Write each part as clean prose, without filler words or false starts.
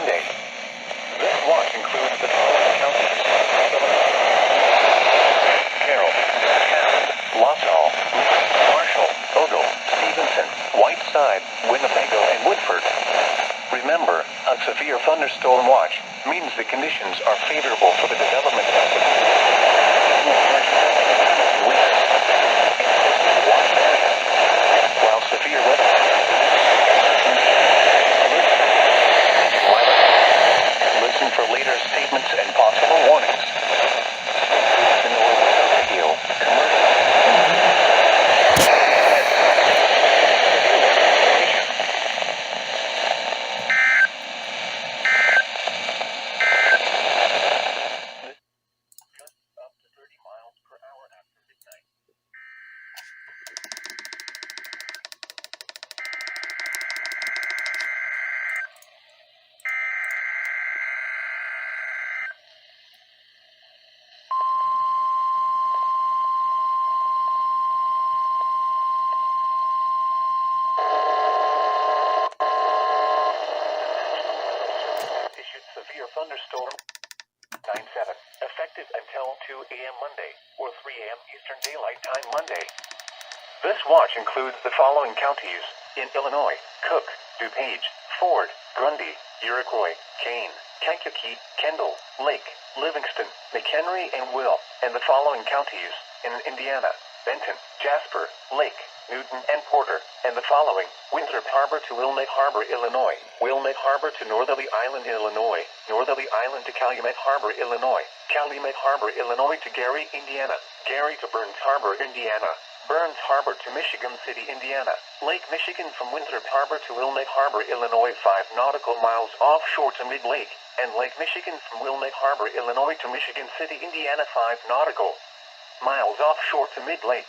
Monday. This watch includes the following counties: Carroll, Hammond, Wausau, Marshall, Ogle, Stevenson, Whiteside, Winnebago, and Woodford. Remember, a severe thunderstorm watch means the conditions are favorable for the development of while severe weather. Listen for later statements and possible warnings. Radio, up to 30 miles per hour after midnight. Issued severe thunderstorm 9/7, effective until 2 a.m. Monday, or 3 a.m. Eastern Daylight Time Monday. This watch includes the following counties in Illinois: Cook, DuPage, Ford, Grundy, Iroquois, Kane, Kankakee, Kendall, Lake, Livingston, McHenry, and Will, and the following counties in Indiana: Benton, Jasper, Lake, Newton, and Porter, and the following: Winthrop Harbor to Wilmette Harbor, Illinois, Wilmette Harbor to Northerly Island, Illinois, Northerly Island to Calumet Harbor, Illinois, Calumet Harbor, Illinois to Gary, Indiana, Gary to Burns Harbor, Indiana, Burns Harbor to Michigan City, Indiana, Lake Michigan from Winthrop Harbor to Wilmette Harbor, Illinois 5 nautical miles offshore to Mid-Lake, and Lake Michigan from Wilmette Harbor, Illinois to Michigan City, Indiana 5 nautical miles offshore to Mid-Lake.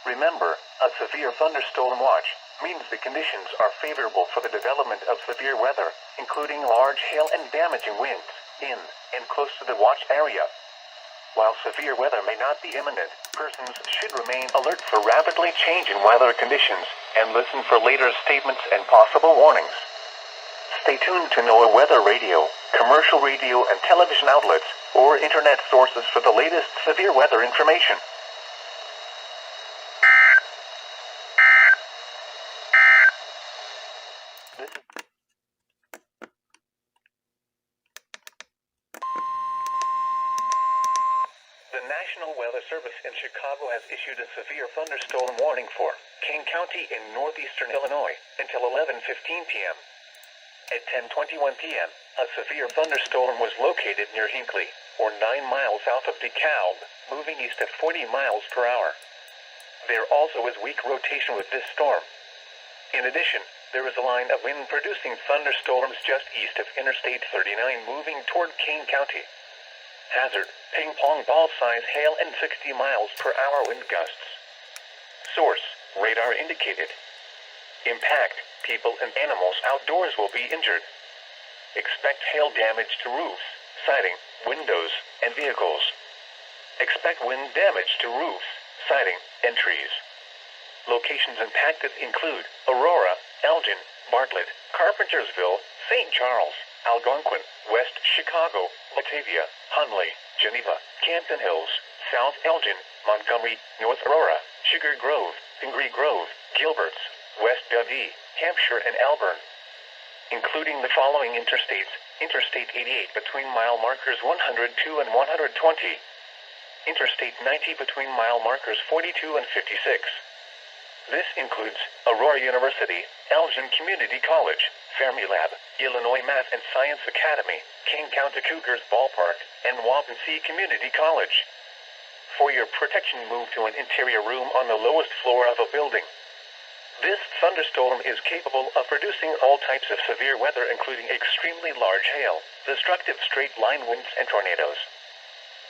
Remember, a severe thunderstorm watch means the conditions are favorable for the development of severe weather, including large hail and damaging winds, in and close to the watch area. While severe weather may not be imminent, persons should remain alert for rapidly changing weather conditions and listen for later statements and possible warnings. Stay tuned to NOAA weather radio, commercial radio and television outlets, or internet sources for the latest severe weather information. The National Weather Service in Chicago has issued a severe thunderstorm warning for King County in northeastern Illinois until 11:15 p.m. At 10:21 p.m., a severe thunderstorm was located near Hinckley, or 9 miles south of DeKalb, moving east at 40 miles per hour. There also is weak rotation with this storm. In addition, there is a line of wind-producing thunderstorms just east of Interstate 39 moving toward Kane County. Hazard: ping-pong ball-size hail and 60 miles per hour wind gusts. Source: radar indicated. Impact: people and animals outdoors will be injured. Expect hail damage to roofs, siding, windows, and vehicles. Expect wind damage to roofs, siding, and trees. Locations impacted include Aurora, Elgin, Bartlett, Carpentersville, St. Charles, Algonquin, West Chicago, Batavia, Hunley, Geneva, Campton Hills, South Elgin, Montgomery, North Aurora, Sugar Grove, Pingree Grove, Gilberts, West Dundee, Hampshire, and Elburn. Including the following interstates: Interstate 88 between mile markers 102 and 120. Interstate 90 between mile markers 42 and 56. This includes Aurora University, Elgin Community College, Fermilab, Illinois Math and Science Academy, King County Cougars Ballpark, and Waupensee Community College. For your protection, move to an interior room on the lowest floor of a building. This thunderstorm is capable of producing all types of severe weather, including extremely large hail, destructive straight-line winds, and tornadoes.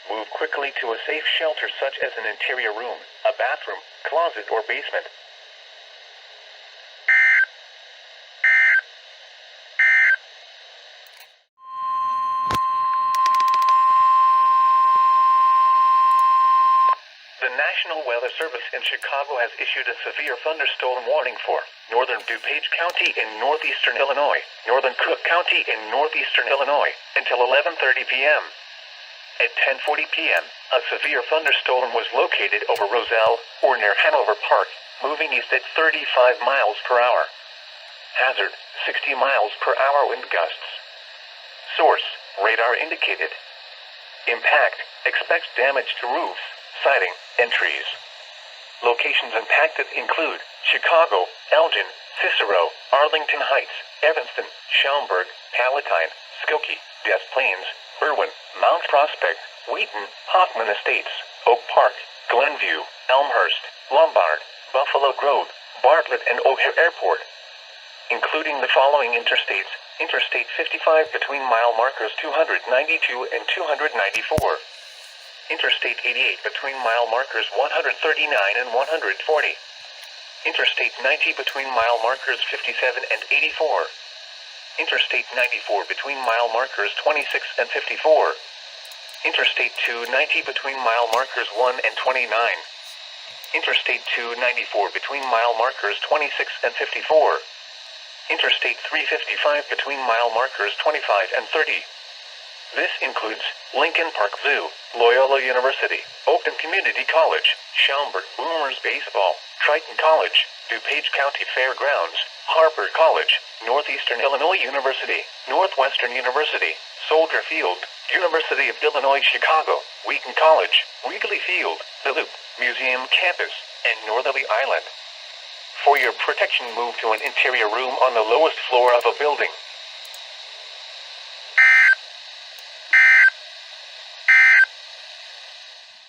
Move quickly to a safe shelter such as an interior room, a bathroom, closet, or basement. The National Weather Service in Chicago has issued a severe thunderstorm warning for northern DuPage County in northeastern Illinois, northern Cook County in northeastern Illinois, until 11:30 p.m. At 10:40 p.m., a severe thunderstorm was located over Roselle, or near Hanover Park, moving east at 35 miles per hour. Hazard, 60 miles per hour wind gusts. Source, radar indicated. Impact, expects damage to roofs, siding, and trees. Locations impacted include Chicago, Elgin, Cicero, Arlington Heights, Evanston, Schaumburg, Palatine, Skokie, Des Plaines, Irwin, Mount Prospect, Wheaton, Hoffman Estates, Oak Park, Glenview, Elmhurst, Lombard, Buffalo Grove, Bartlett, and O'Hare Airport. Including the following interstates: Interstate 55 between mile markers 292 and 294. Interstate 88 between mile markers 139 and 140. Interstate 90 between mile markers 57 and 84. Interstate 94 between mile markers 26 and 54. Interstate 290 between mile markers 1 and 29. Interstate 294 between mile markers 26 and 54. Interstate 355 between mile markers 25 and 30. This includes Lincoln Park Zoo, Loyola University, Oakton Community College, Schaumburg Boomers Baseball, Triton College, DuPage County Fairgrounds, Harper College, Northeastern Illinois University, Northwestern University, Soldier Field, University of Illinois Chicago, Wheaton College, Wrigley Field, The Loop, Museum Campus, and Northerly Island. For your protection, move to an interior room on the lowest floor of a building.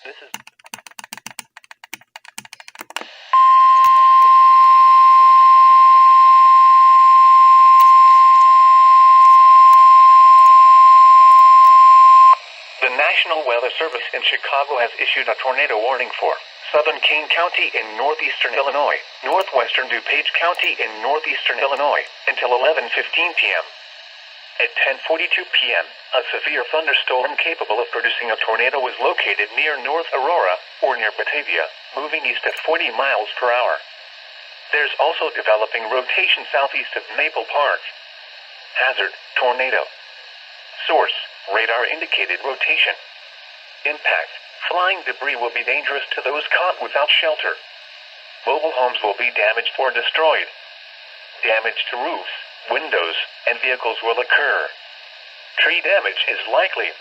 This is the National Weather Service in Chicago has issued a tornado warning for southern Kane County in northeastern Illinois, northwestern DuPage County in northeastern Illinois, until 11:15 p.m. At 10:42 p.m., a severe thunderstorm capable of producing a tornado was located near North Aurora, or near Batavia, moving east at 40 miles per hour. There's also developing rotation southeast of Maple Park. Hazard, tornado. Source, radar indicated rotation. Impact, flying debris will be dangerous to those caught without shelter. Mobile homes will be damaged or destroyed. Damage to roofs, windows, and vehicles will occur. Tree damage is likely.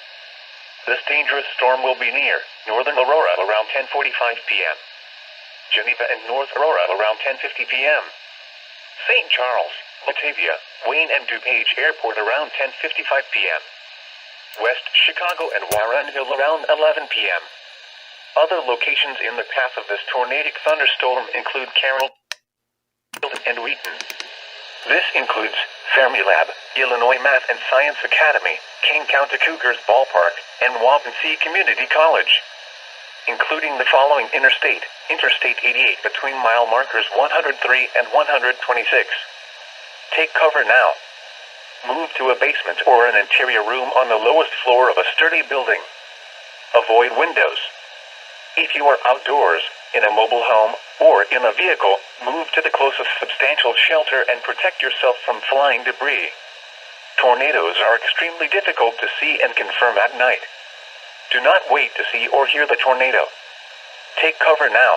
This dangerous storm will be near northern Aurora around 10:45 p.m. Geneva and North Aurora around 10:50 p.m. St. Charles, Batavia, Wayne, and DuPage Airport around 10:55 p.m. West Chicago and Warren Hill around 11 p.m. Other locations in the path of this tornadic thunderstorm include Carroll and Wheaton. This includes Fermilab, Illinois Math and Science Academy, King County Cougars Ballpark, and Waupensee Community College. Including the following interstate: Interstate 88 between mile markers 103 and 126. Take cover now. Move to a basement or an interior room on the lowest floor of a sturdy building. Avoid windows. If you are outdoors, in a mobile home, or in a vehicle, move to the closest substantial shelter and protect yourself from flying debris. Tornadoes are extremely difficult to see and confirm at night. Do not wait to see or hear the tornado. Take cover now.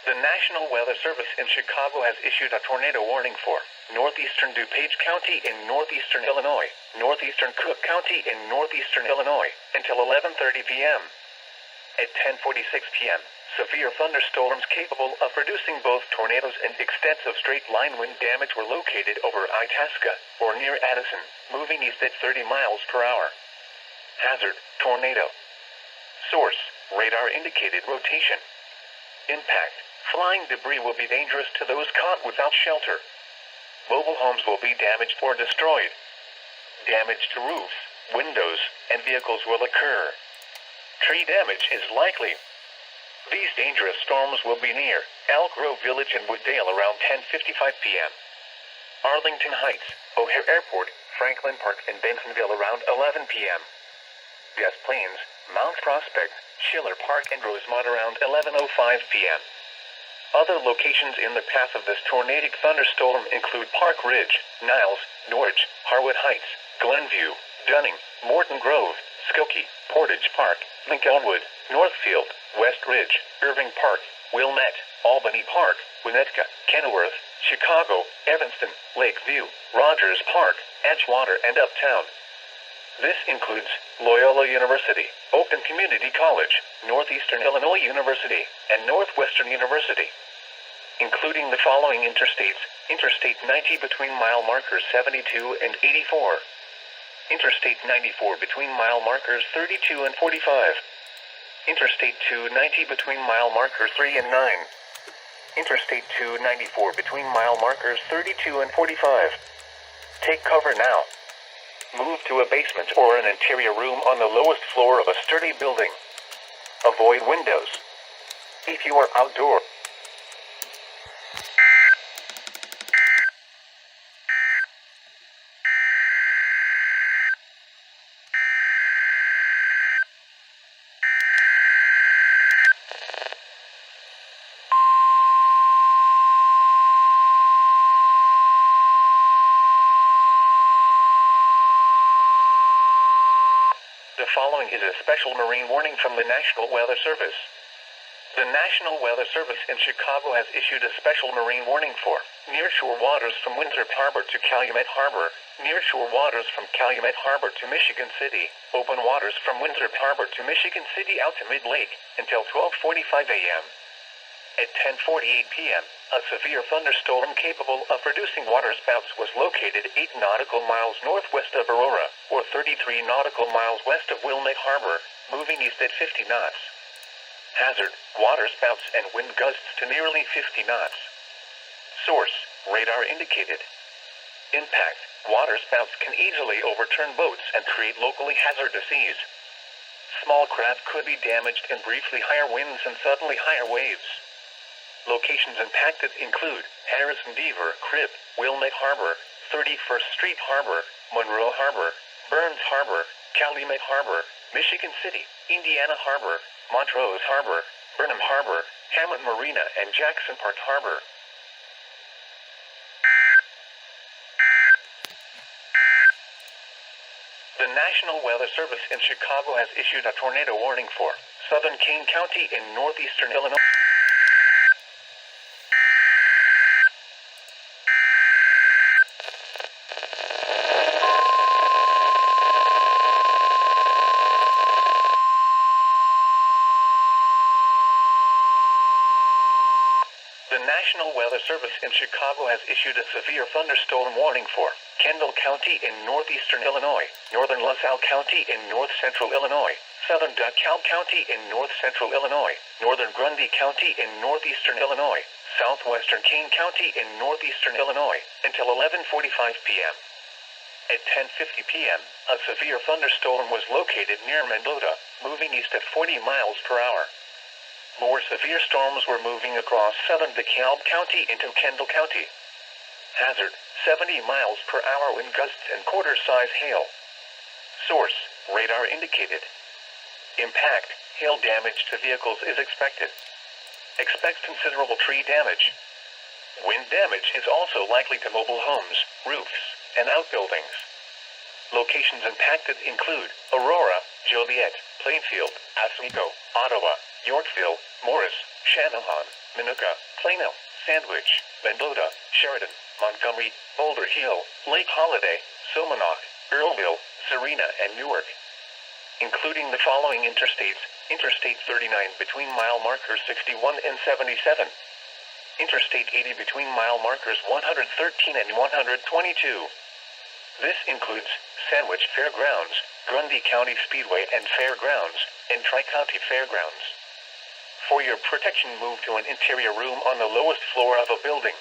The National Weather Service in Chicago has issued a tornado warning for northeastern DuPage County in northeastern Illinois, northeastern Cook County in northeastern Illinois, until 11:30 p.m. At 10:46 p.m., severe thunderstorms capable of producing both tornadoes and extensive straight-line wind damage were located over Itasca, or near Addison, moving east at 30 miles per hour. Hazard, tornado. Source, radar indicated rotation. Impact, flying debris will be dangerous to those caught without shelter. Mobile homes will be damaged or destroyed. Damage to roofs, windows, and vehicles will occur. Tree damage is likely. These dangerous storms will be near Elk Grove Village and Wooddale around 10:55 p.m. Arlington Heights, O'Hare Airport, Franklin Park, and Bentonville around 11 p.m. Des Plaines, Mount Prospect, Schiller Park, and Rosemont around 11:05 p.m. Other locations in the path of this tornadic thunderstorm include Park Ridge, Niles, Norwich, Harwood Heights, Glenview, Dunning, Morton Grove, Skokie, Portage Park, Lincolnwood, Northfield, West Ridge, Irving Park, Wilmette, Albany Park, Winnetka, Kenilworth, Chicago, Evanston, Lakeview, Rogers Park, Edgewater, and Uptown. This includes Loyola University, Open Community College, Northeastern Illinois University, and Northwestern University. Including the following interstates: Interstate 90 between mile markers 72 and 84. Interstate 94 between mile markers 32 and 45. Interstate 290 between mile markers 3 and 9. Interstate 294 between mile markers 32 and 45. Take cover now. Move to a basement or an interior room on the lowest floor of a sturdy building. Avoid windows. If you are outdoor, the following is a special marine warning from the National Weather Service. The National Weather Service in Chicago has issued a special marine warning for nearshore waters from Winthrop Harbor to Calumet Harbor, nearshore waters from Calumet Harbor to Michigan City, open waters from Winthrop Harbor to Michigan City out to Mid-Lake until 12:45 a.m. At 10:48 p.m., a severe thunderstorm capable of producing waterspouts was located 8 nautical miles northwest of Aurora, or 33 nautical miles west of Wilmette Harbor, moving east at 50 knots. Hazard: waterspouts and wind gusts to nearly 50 knots. Source: radar indicated. Impact: waterspouts can easily overturn boats and create locally hazardous seas. Small craft could be damaged in briefly higher winds and suddenly higher waves. Locations impacted include Harrison Beaver, Crib, Wilmette Harbor, 31st Street Harbor, Monroe Harbor, Burns Harbor, Calumet Harbor, Michigan City, Indiana Harbor, Montrose Harbor, Burnham Harbor, Hammond Marina, and Jackson Park Harbor. The National Weather Service in Chicago has issued a tornado warning for southern Kane County in northeastern Illinois. The National Weather Service in Chicago has issued a severe thunderstorm warning for Kendall County in northeastern Illinois, northern LaSalle County in north-central Illinois, southern DeKalb County in north-central Illinois, northern Grundy County in northeastern Illinois, southwestern Kane County in northeastern Illinois, until 11:45 p.m. At 10:50 p.m., a severe thunderstorm was located near Mendota, moving east at 40 miles per hour. More severe storms were moving across southern DeKalb County into Kendall County. Hazard: 70 miles per hour wind gusts and quarter-size hail. Source: radar indicated. Impact: hail damage to vehicles is expected. Expect considerable tree damage. Wind damage is also likely to mobile homes, roofs, and outbuildings. Locations impacted include Aurora, Joliet, Plainfield, Oswego, Ottawa, Yorkville, Morris, Channahon, Minooka, Plano, Sandwich, Mendota, Sheridan, Montgomery, Boulder Hill, Lake Holiday, Somonauk, Earlville, Serena, and Newark. Including the following interstates: Interstate 39 between mile markers 61 and 77. Interstate 80 between mile markers 113 and 122. This includes Sandwich Fairgrounds, Grundy County Speedway and Fairgrounds, and Tri-County Fairgrounds. For your protection, move to an interior room on the lowest floor of a building.